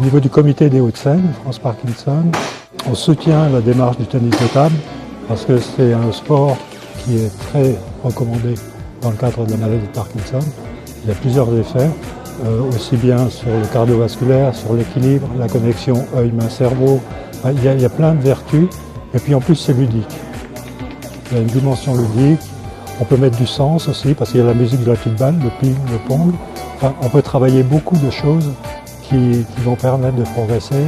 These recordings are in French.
niveau du comité des Hauts-de-Seine, France Parkinson, on soutient la démarche du tennis de table parce que c'est un sport qui est très recommandé dans le cadre de la maladie de Parkinson. Il y a plusieurs effets, aussi bien sur le cardiovasculaire, sur l'équilibre, la connexion œil-main-cerveau. Il y a plein de vertus et puis en plus c'est ludique. Il y a une dimension ludique. On peut mettre du sens aussi parce qu'il y a la musique de la petite balle, le ping, le pong. Enfin, on peut travailler beaucoup de choses qui vont permettre de progresser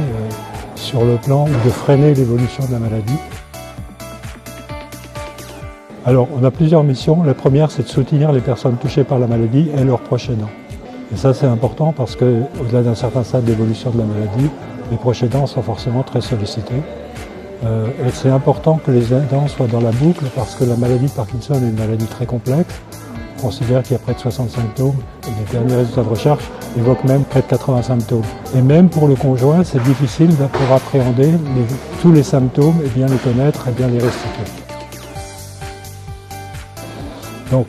sur le plan ou de freiner l'évolution de la maladie. Alors, on a plusieurs missions. La première, c'est de soutenir les personnes touchées par la maladie et leurs proches aidants. Et ça, c'est important parce qu'au-delà d'un certain stade d'évolution de la maladie, les proches aidants sont forcément très sollicités. Et c'est important que les aidants soient dans la boucle parce que la maladie de Parkinson est une maladie très complexe. On considère qu'il y a près de 60 symptômes et les derniers résultats de recherche évoquent même près de 80 symptômes. Et même pour le conjoint, c'est difficile pour appréhender tous les symptômes et bien les connaître et bien les restituer. Donc,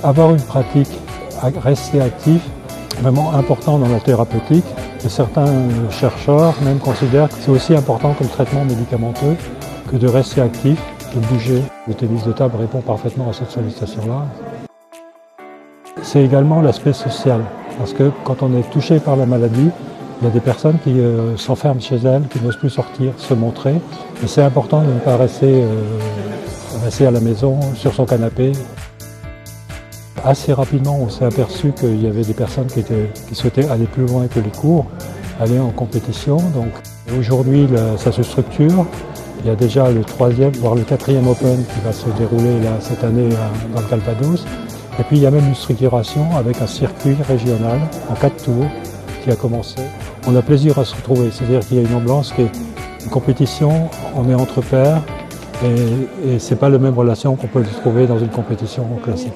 avoir une pratique, rester actif, vraiment important dans la thérapeutique. Et certains chercheurs même considèrent que c'est aussi important que le traitement médicamenteux, que de rester actif, de bouger. Le tennis de table répond parfaitement à cette sollicitation-là. C'est également l'aspect social, parce que quand on est touché par la maladie, il y a des personnes qui s'enferment chez elles, qui n'osent plus sortir, se montrer. Et c'est important de ne pas rester à la maison, sur son canapé. Assez rapidement, on s'est aperçu qu'il y avait des personnes qui souhaitaient aller plus loin que les cours, aller en compétition. Donc aujourd'hui, ça se structure. Il y a déjà le 3e, voire le 4e Open qui va se dérouler là, cette année dans le Calvados. Et puis il y a même une structuration avec un circuit régional en 4 tours qui a commencé. On a plaisir à se retrouver, c'est-à-dire qu'il y a une ambiance qui est une compétition, on est entre pairs et c'est pas la même relation qu'on peut trouver dans une compétition classique.